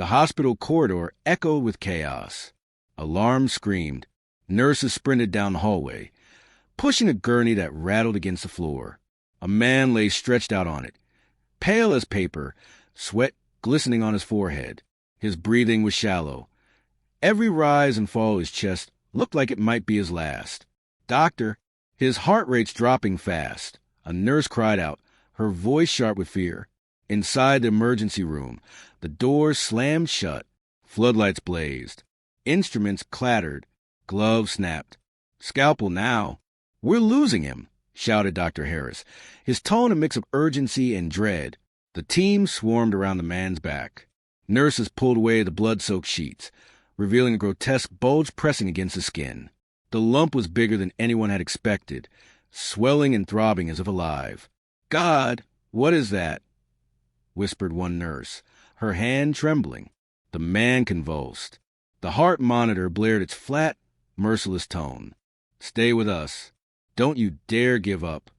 The hospital corridor echoed with chaos. Alarms screamed. Nurses sprinted down the hallway, pushing a gurney that rattled against the floor. A man lay stretched out on it, pale as paper, sweat glistening on his forehead. His breathing was shallow. Every rise and fall of his chest looked like it might be his last. "Doctor!" His heart rate's dropping fast. A nurse cried out, her voice sharp with fear. Inside the emergency room, the doors slammed shut. Floodlights blazed. Instruments clattered. Gloves snapped. "Scalpel now!" "We're losing him!" shouted Dr. Harris, his tone a mix of urgency and dread. The team swarmed around the man's back. Nurses pulled away the blood-soaked sheets, revealing a grotesque bulge pressing against the skin. The lump was bigger than anyone had expected, swelling and throbbing as if alive. "God, what is that?" whispered one nurse, her hand trembling. The man convulsed. The heart monitor blared its flat, merciless tone. "Stay with us. Don't you dare give up,"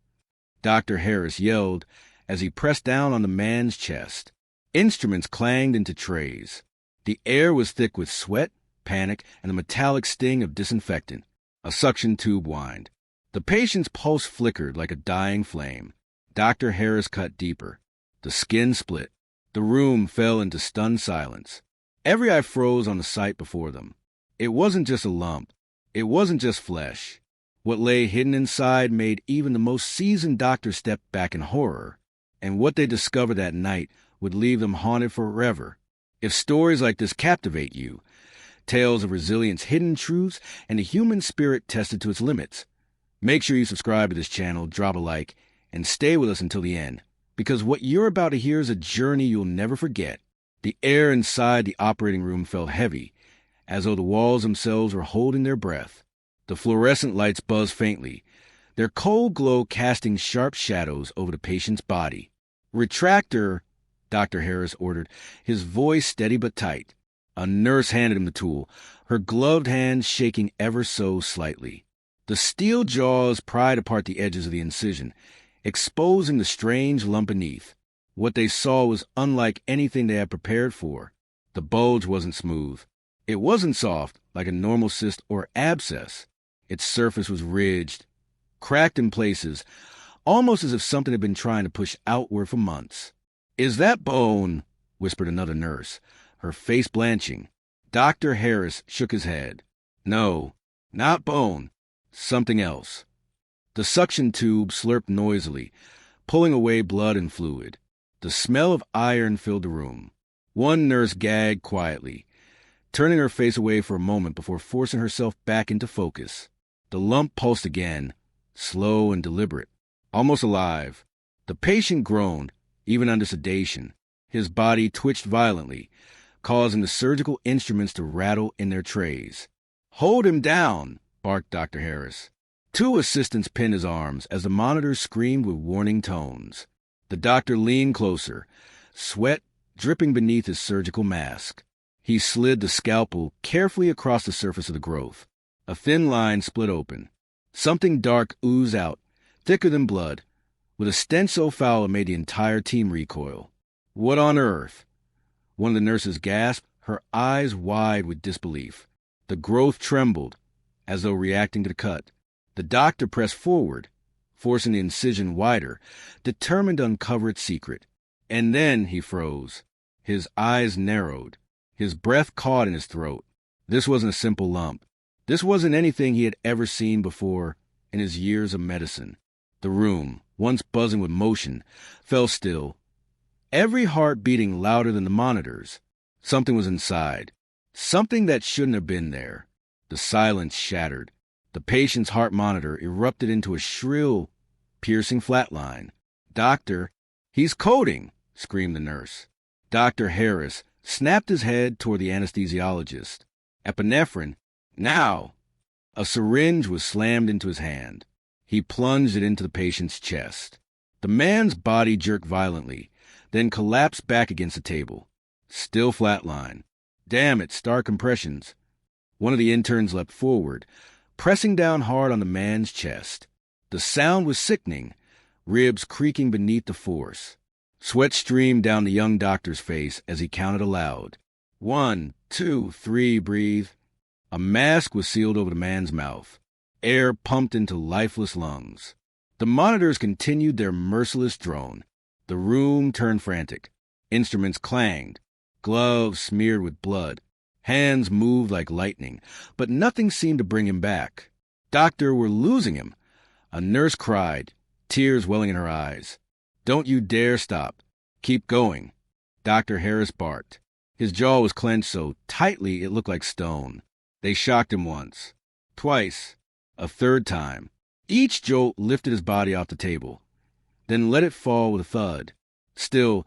Dr. Harris yelled as he pressed down on the man's chest. Instruments clanged into trays. The air was thick with sweat, panic, and the metallic sting of disinfectant. A suction tube whined. The patient's pulse flickered like a dying flame. Dr. Harris cut deeper. The skin split. The room fell into stunned silence. Every eye froze on the sight before them. It wasn't just a lump. It wasn't just flesh. What lay hidden inside made even the most seasoned doctor step back in horror. And what they discovered that night would leave them haunted forever. If stories like this captivate you, tales of resilience, hidden truths, and the human spirit tested to its limits, make sure you subscribe to this channel, drop a like, and stay with us until the end, because what you're about to hear is a journey you'll never forget. The air inside the operating room felt heavy, as though the walls themselves were holding their breath. The fluorescent lights buzzed faintly, their cold glow casting sharp shadows over the patient's body. "Retractor," Dr. Harris ordered, his voice steady but tight. A nurse handed him the tool, her gloved hand shaking ever so slightly. The steel jaws pried apart the edges of the incision, exposing the strange lump beneath. What they saw was unlike anything they had prepared for. The bulge wasn't smooth. It wasn't soft, like a normal cyst or abscess. Its surface was ridged, cracked in places, almost as if something had been trying to push outward for months. "Is that bone?" whispered another nurse, her face blanching. Dr. Harris shook his head. "No, not bone. Something else." The suction tube slurped noisily, pulling away blood and fluid. The smell of iron filled the room. One nurse gagged quietly, turning her face away for a moment before forcing herself back into focus. The lump pulsed again, slow and deliberate, almost alive. The patient groaned, even under sedation. His body twitched violently, causing the surgical instruments to rattle in their trays. "Hold him down," barked Dr. Harris. Two assistants pinned his arms as the monitors screamed with warning tones. The doctor leaned closer, sweat dripping beneath his surgical mask. He slid the scalpel carefully across the surface of the growth. A thin line split open. Something dark oozed out, thicker than blood, with a stench so foul it made the entire team recoil. "What on earth?" One of the nurses gasped, her eyes wide with disbelief. The growth trembled, as though reacting to the cut. The doctor pressed forward, forcing the incision wider, determined to uncover its secret. And then he froze. His eyes narrowed. His breath caught in his throat. This wasn't a simple lump. This wasn't anything he had ever seen before in his years of medicine. The room, once buzzing with motion, fell still, every heart beating louder than the monitors. Something was inside, something that shouldn't have been there. The silence shattered. The patient's heart monitor erupted into a shrill, piercing flatline. "Doctor, he's coding!" screamed the nurse. Dr. Harris snapped his head toward the anesthesiologist. "Epinephrine, now!" A syringe was slammed into his hand. He plunged it into the patient's chest. The man's body jerked violently, then collapsed back against the table. Still flatline. "Damn it, star compressions." One of the interns leapt forward, pressing down hard on the man's chest. The sound was sickening, ribs creaking beneath the force. Sweat streamed down the young doctor's face as he counted aloud. 1, 2, 3, breathe. A mask was sealed over the man's mouth. Air pumped into lifeless lungs. The monitors continued their merciless drone. The room turned frantic. Instruments clanged. Gloves smeared with blood. Hands moved like lightning, but nothing seemed to bring him back. Doctor, we're losing him. A nurse cried, tears welling in her eyes. Don't you dare stop. Keep going. Dr. Harris barked. His jaw was clenched so tightly it looked like stone. They shocked him once, twice, a third time. Each jolt lifted his body off the table, then let it fall with a thud. Still,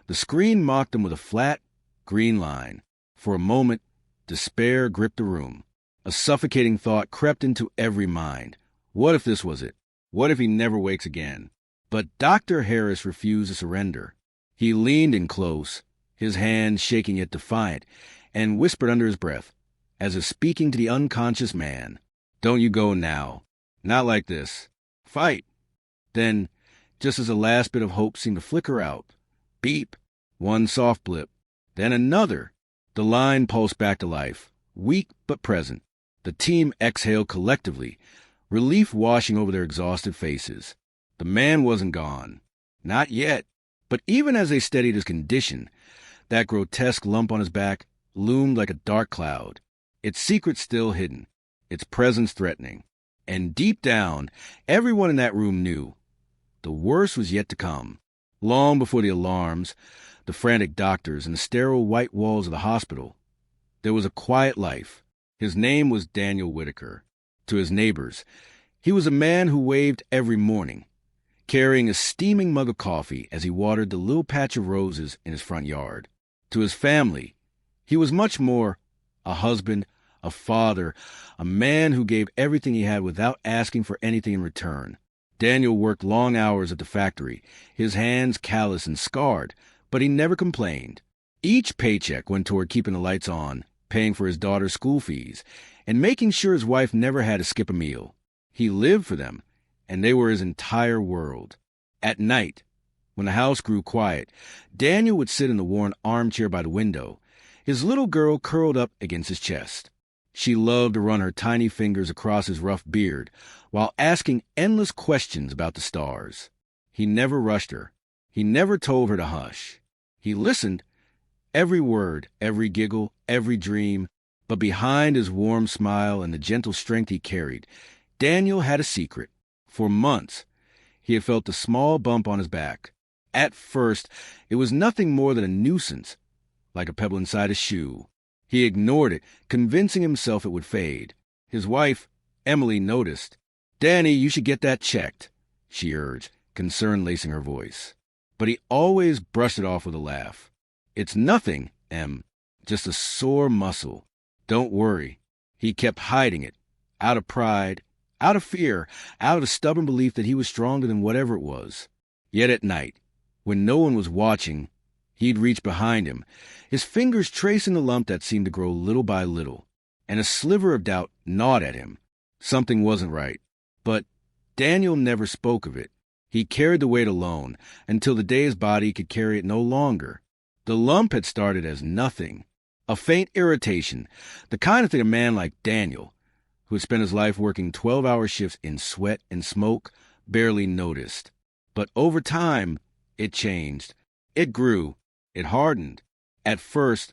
the screen mocked him with a flat, green line. For a moment, despair gripped the room. A suffocating thought crept into every mind. What if this was it? What if he never wakes again? But Dr. Harris refused to surrender. He leaned in close, his hand shaking yet defiant, and whispered under his breath, as if speaking to the unconscious man, "Don't you go now. Not like this. Fight." Then, just as the last bit of hope seemed to flicker out, beep, one soft blip, then another. The line pulsed back to life, weak but present. The team exhaled collectively, relief washing over their exhausted faces. The man wasn't gone. Not yet. But even as they steadied his condition, that grotesque lump on his back loomed like a dark cloud, its secret still hidden, its presence threatening. And deep down, everyone in that room knew the worst was yet to come. Long before the alarms, the frantic doctors, and the sterile white walls of the hospital, there was a quiet life. His name was Daniel Whitaker. To his neighbors, he was a man who waved every morning, carrying a steaming mug of coffee as he watered the little patch of roses in his front yard. To his family, he was much more: a husband, a father, a man who gave everything he had without asking for anything in return. Daniel worked long hours at the factory, his hands callous and scarred, but he never complained. Each paycheck went toward keeping the lights on, paying for his daughter's school fees, and making sure his wife never had to skip a meal. He lived for them, and they were his entire world. At night, when the house grew quiet, Daniel would sit in the worn armchair by the window, his little girl curled up against his chest. She loved to run her tiny fingers across his rough beard while asking endless questions about the stars. He never rushed her. He never told her to hush. He listened, every word, every giggle, every dream, but behind his warm smile and the gentle strength he carried, Daniel had a secret. For months, he had felt a small bump on his back. At first, it was nothing more than a nuisance, like a pebble inside a shoe. He ignored it, convincing himself it would fade. His wife, Emily, noticed. "Danny, you should get that checked," she urged, concern lacing her voice. But he always brushed it off with a laugh. "It's nothing, Em, just a sore muscle. Don't worry." He kept hiding it, out of pride, out of fear, out of the stubborn belief that he was stronger than whatever it was. Yet at night, when no one was watching, he'd reach behind him, his fingers tracing the lump that seemed to grow little by little, and a sliver of doubt gnawed at him. Something wasn't right. But Daniel never spoke of it. He carried the weight alone, until the day his body could carry it no longer. The lump had started as nothing, a faint irritation, the kind of thing a man like Daniel, who had spent his life working 12-hour shifts in sweat and smoke, barely noticed. But over time, it changed. It grew. It hardened. At first,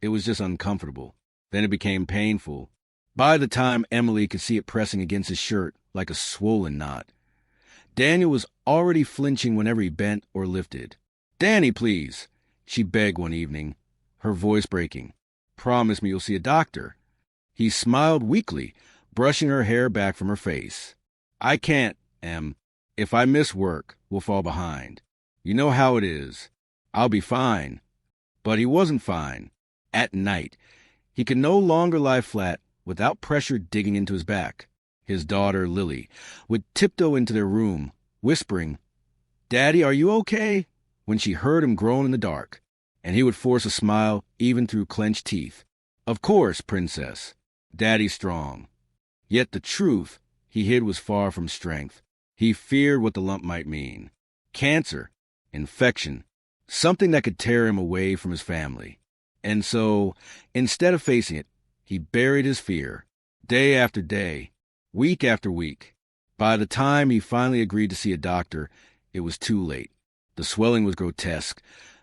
it was just uncomfortable. Then it became painful. By the time Emily could see it pressing against his shirt like a swollen knot, Daniel was already flinching whenever he bent or lifted. "Danny, please," she begged one evening, her voice breaking. "Promise me you'll see a doctor." He smiled weakly, brushing her hair back from her face. "I can't, Em. If I miss work, we'll fall behind. You know how it is. I'll be fine." But he wasn't fine. At night, he could no longer lie flat without pressure digging into his back. His daughter, Lily, would tiptoe into their room, whispering, "Daddy, are you okay?" when she heard him groan in the dark, and he would force a smile even through clenched teeth. "Of course, princess. Daddy's strong." Yet the truth he hid was far from strength. He feared what the lump might mean. Cancer, infection, something that could tear him away from his family. And so, instead of facing it, he buried his fear, day after day, week after week. By the time he finally agreed to see a doctor, it was too late. The swelling was grotesque.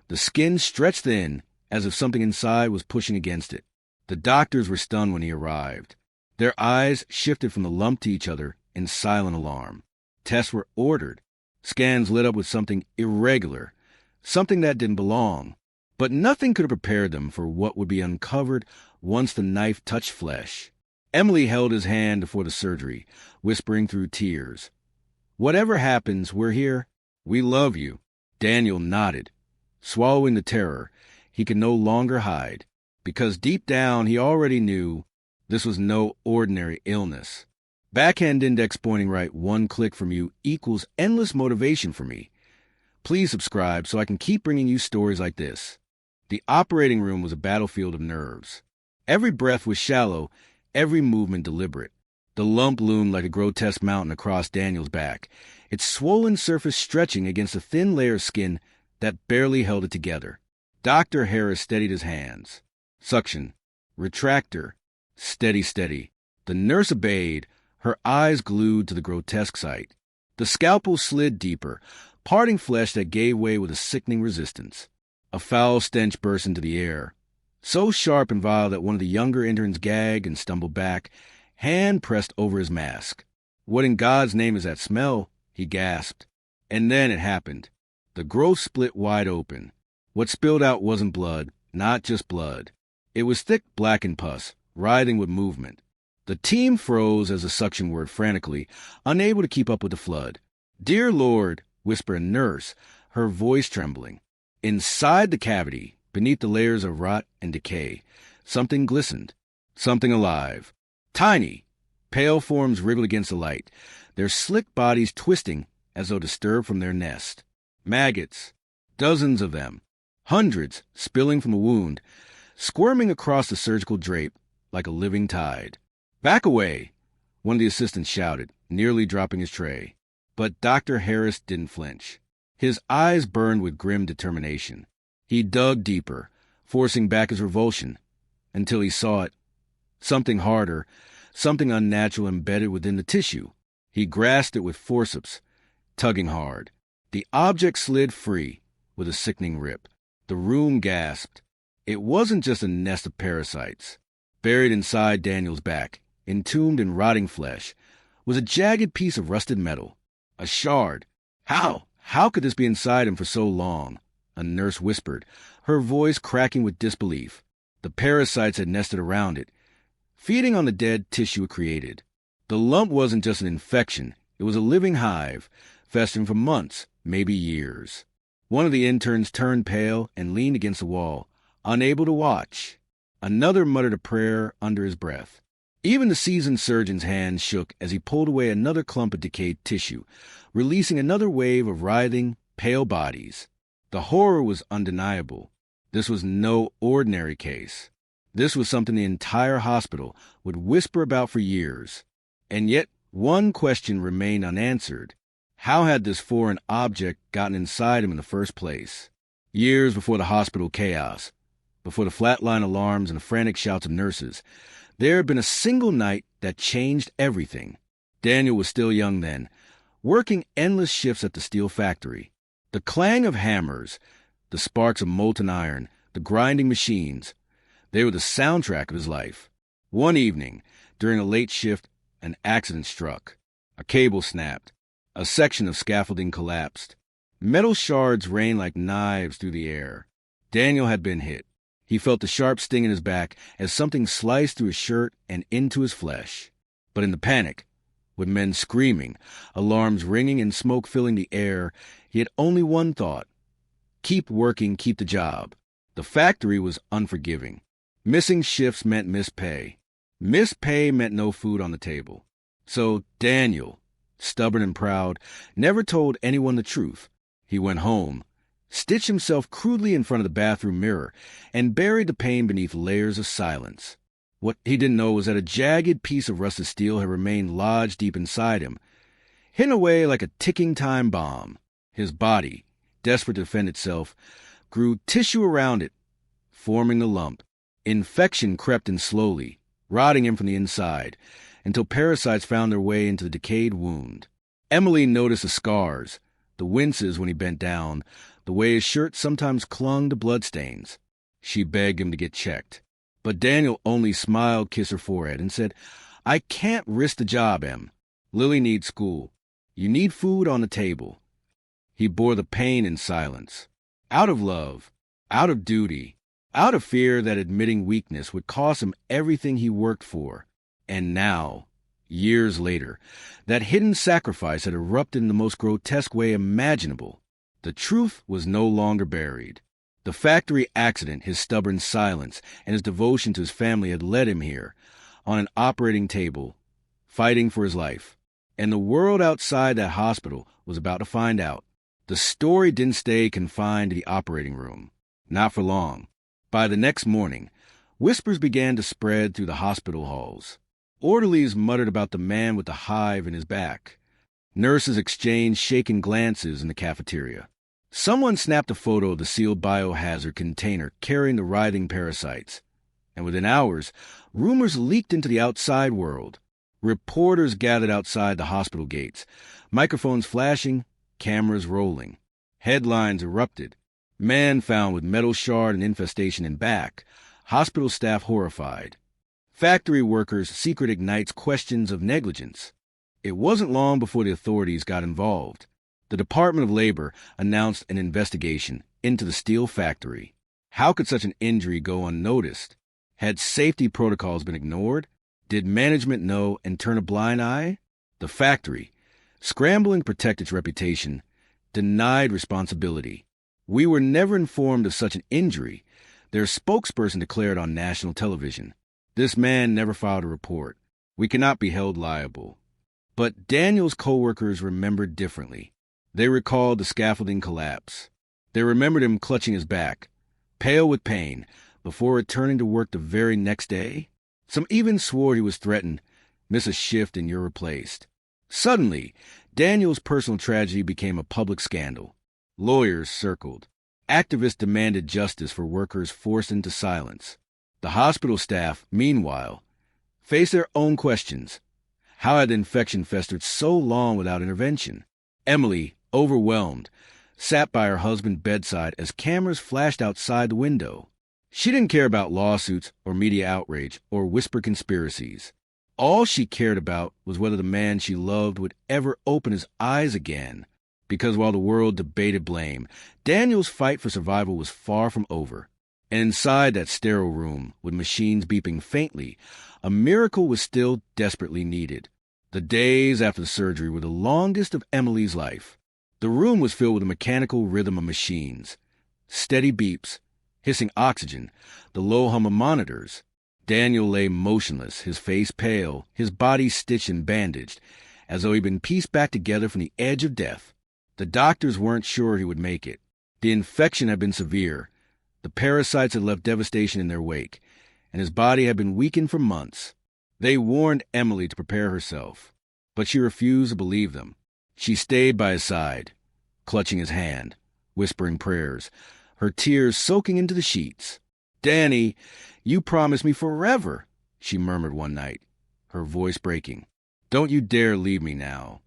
The skin stretched thin, as if something inside was pushing against it. The doctors were stunned when he arrived. Their eyes shifted from the lump to each other in silent alarm. Tests were ordered. Scans lit up with something irregular, something that didn't belong. But nothing could have prepared them for what would be uncovered once the knife touched flesh. Emily held his hand before the surgery, whispering through tears, "Whatever happens, we're here. We love you." Daniel nodded, swallowing the terror he could no longer hide, because deep down he already knew this was no ordinary illness. Backhand index pointing right, one click from you equals endless motivation for me. Please subscribe so I can keep bringing you stories like this. The operating room was a battlefield of nerves. Every breath was shallow, every movement deliberate. The lump loomed like a grotesque mountain across Daniel's back, its swollen surface stretching against a thin layer of skin that barely held it together. Dr. Harris steadied his hands. Suction. Retractor. Steady, steady. The nurse obeyed, her eyes glued to the grotesque sight. The scalpel slid deeper, parting flesh that gave way with a sickening resistance. A foul stench burst into the air, so sharp and vile that one of the younger interns gagged and stumbled back, hand pressed over his mask. "What in God's name is that smell?" he gasped. And then it happened. The growth split wide open. What spilled out wasn't blood, not just blood. It was thick blackened pus, writhing with movement. The team froze as the suction worked frantically, unable to keep up with the flood. "Dear Lord," whispered a nurse, her voice trembling. Inside the cavity, beneath the layers of rot and decay, something glistened, something alive. Tiny, pale forms wriggled against the light, their slick bodies twisting as though disturbed from their nest. Maggots, dozens of them, hundreds spilling from the wound, squirming across the surgical drape like a living tide. "Back away," one of the assistants shouted, nearly dropping his tray. But Dr. Harris didn't flinch. His eyes burned with grim determination. He dug deeper, forcing back his revulsion, until he saw it. Something harder, something unnatural embedded within the tissue. He grasped it with forceps, tugging hard. The object slid free with a sickening rip. The room gasped. It wasn't just a nest of parasites. Buried inside Daniel's back, entombed in rotting flesh, was a jagged piece of rusted metal. A shard. How could this be inside him for so long? A nurse whispered, her voice cracking with disbelief. The parasites had nested around it, feeding on the dead tissue it created. The lump wasn't just an infection. It was a living hive, festering for months, maybe years. One of the interns turned pale and leaned against the wall, unable to watch. Another muttered a prayer under his breath. Even the seasoned surgeon's hands shook as he pulled away another clump of decayed tissue, releasing another wave of writhing, pale bodies. The horror was undeniable. This was no ordinary case. This was something the entire hospital would whisper about for years. And yet, one question remained unanswered. How had this foreign object gotten inside him in the first place? Years before the hospital chaos, before the flatline alarms and the frantic shouts of nurses, there had been a single night that changed everything. Daniel was still young then, working endless shifts at the steel factory. The clang of hammers, the sparks of molten iron, the grinding machines, they were the soundtrack of his life. One evening, during a late shift, an accident struck. A cable snapped. A section of scaffolding collapsed. Metal shards rained like knives through the air. Daniel had been hit. He felt the sharp sting in his back as something sliced through his shirt and into his flesh. But in the panic, with men screaming, alarms ringing and smoke filling the air, he had only one thought. Keep working, keep the job. The factory was unforgiving. Missing shifts meant missed pay. Missed pay meant no food on the table. So Daniel, stubborn and proud, never told anyone the truth. He went home, stitched himself crudely in front of the bathroom mirror, and buried the pain beneath layers of silence. What he didn't know was that a jagged piece of rusted steel had remained lodged deep inside him, hidden away like a ticking time bomb. His body, desperate to defend itself, grew tissue around it, forming the lump. Infection crept in slowly, rotting him from the inside, until parasites found their way into the decayed wound. Emily noticed the scars, the winces when he bent down, the way his shirt sometimes clung to bloodstains. She begged him to get checked. But Daniel only smiled, kissed her forehead, and said, "I can't risk the job, Em. Lily needs school. You need food on the table." He bore the pain in silence. Out of love, out of duty, out of fear that admitting weakness would cost him everything he worked for. And now, years later, that hidden sacrifice had erupted in the most grotesque way imaginable. The truth was no longer buried. The factory accident, his stubborn silence, and his devotion to his family had led him here, on an operating table, fighting for his life. And the world outside that hospital was about to find out. The story didn't stay confined to the operating room. Not for long. By the next morning, whispers began to spread through the hospital halls. Orderlies muttered about the man with the hive in his back. Nurses exchanged shaken glances in the cafeteria. Someone snapped a photo of the sealed biohazard container carrying the writhing parasites. And within hours, rumors leaked into the outside world. Reporters gathered outside the hospital gates, microphones flashing, cameras rolling. Headlines erupted. Man found with metal shard and infestation in back. Hospital staff horrified. Factory workers' secret ignites questions of negligence. It wasn't long before the authorities got involved. The Department of Labor announced an investigation into the steel factory. How could such an injury go unnoticed? Had safety protocols been ignored? Did management know and turn a blind eye? The factory, scrambling to protect its reputation, denied responsibility. "We were never informed of such an injury," their spokesperson declared on national television. "This man never filed a report. We cannot be held liable." But Daniel's co-workers remembered differently. They recalled the scaffolding collapse. They remembered him clutching his back, pale with pain, before returning to work the very next day. Some even swore he was threatened, "Miss a shift and you're replaced." Suddenly, Daniel's personal tragedy became a public scandal. Lawyers circled. Activists demanded justice for workers forced into silence. The hospital staff, meanwhile, faced their own questions. How had the infection festered so long without intervention? Emily, overwhelmed, sat by her husband's bedside as cameras flashed outside the window. She didn't care about lawsuits or media outrage or whisper conspiracies. All she cared about was whether the man she loved would ever open his eyes again. Because while the world debated blame, Daniel's fight for survival was far from over. And inside that sterile room, with machines beeping faintly, a miracle was still desperately needed. The days after the surgery were the longest of Emily's life. The room was filled with the mechanical rhythm of machines. Steady beeps, hissing oxygen, the low hum of monitors. Daniel lay motionless, his face pale, his body stitched and bandaged, as though he'd been pieced back together from the edge of death. The doctors weren't sure he would make it. The infection had been severe. The parasites had left devastation in their wake, and his body had been weakened for months. They warned Emily to prepare herself, but she refused to believe them. She stayed by his side, clutching his hand, whispering prayers, her tears soaking into the sheets. "Danny, you promised me forever," she murmured one night, her voice breaking. "Don't you dare leave me now."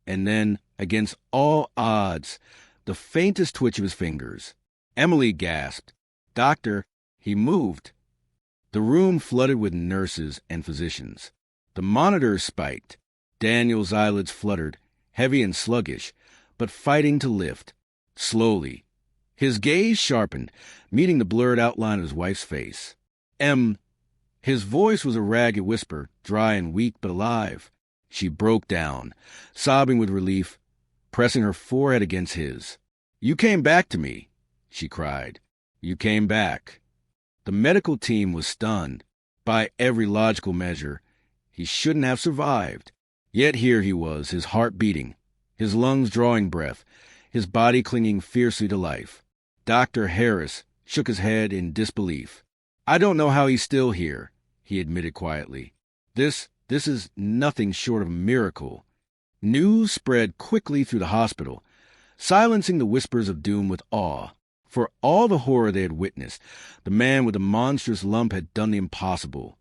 And then, against all odds, the faintest twitch of his fingers. Emily gasped. "Doctor, he moved." The room flooded with nurses and physicians. The monitors spiked. Daniel's eyelids fluttered, heavy and sluggish, but fighting to lift. Slowly. His gaze sharpened, meeting the blurred outline of his wife's face. His voice was a ragged whisper, dry and weak but alive. She broke down, sobbing with relief, pressing her forehead against his. "You came back to me," she cried. "You came back." The medical team was stunned. By every logical measure, he shouldn't have survived. Yet here he was, his heart beating, his lungs drawing breath, his body clinging fiercely to life. Dr. Harris shook his head in disbelief. "I don't know how he's still here," he admitted quietly. This is nothing short of a miracle." News spread quickly through the hospital, silencing the whispers of doom with awe. For all the horror they had witnessed, the man with the monstrous lump had done the impossible.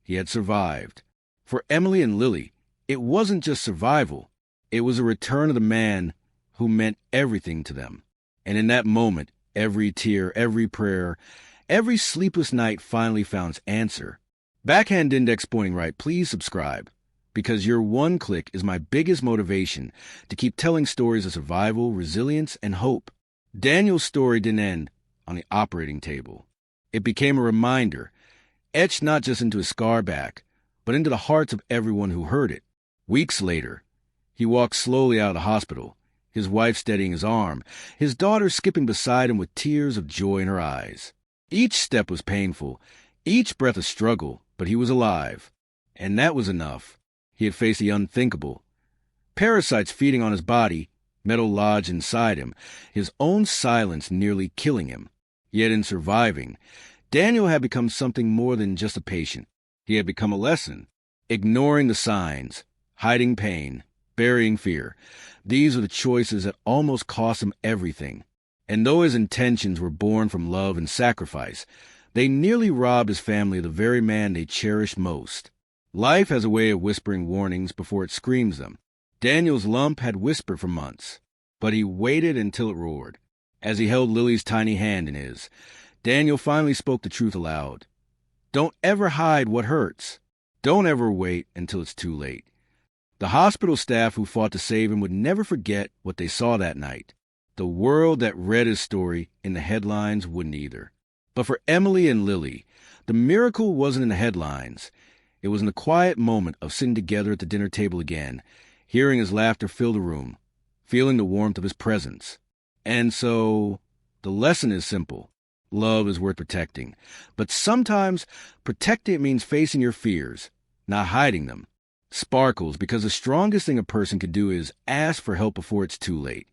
He had survived. For Emily and Lily, it wasn't just survival. It was a return of the man who meant everything to them. And in that moment, every tear, every prayer, every sleepless night finally found its answer. Backhand index pointing right, please subscribe, because your one click is my biggest motivation to keep telling stories of survival, resilience, and hope. Daniel's story didn't end on the operating table. It became a reminder, etched not just into his scar back, but into the hearts of everyone who heard it. Weeks later, he walked slowly out of the hospital, his wife steadying his arm, his daughter skipping beside him with tears of joy in her eyes. Each step was painful, each breath a struggle, but he was alive. And that was enough. He had faced the unthinkable. Parasites feeding on his body, metal lodged inside him, his own silence nearly killing him. Yet in surviving, Daniel had become something more than just a patient. He had become a lesson. Ignoring the signs, hiding pain, burying fear. These were the choices that almost cost him everything. And though his intentions were born from love and sacrifice, they nearly robbed his family of the very man they cherished most. Life has a way of whispering warnings before it screams them. Daniel's lump had whispered for months, but he waited until it roared. As he held Lily's tiny hand in his, Daniel finally spoke the truth aloud. Don't ever hide what hurts. Don't ever wait until it's too late. The hospital staff who fought to save him would never forget what they saw that night. The world that read his story in the headlines wouldn't either. But for Emily and Lily, the miracle wasn't in the headlines. It was in the quiet moment of sitting together at the dinner table again, hearing his laughter fill the room, feeling the warmth of his presence. And so, the lesson is simple. Love is worth protecting. But sometimes, protecting it means facing your fears, not hiding them. Sparkles, because the strongest thing a person can do is ask for help before it's too late.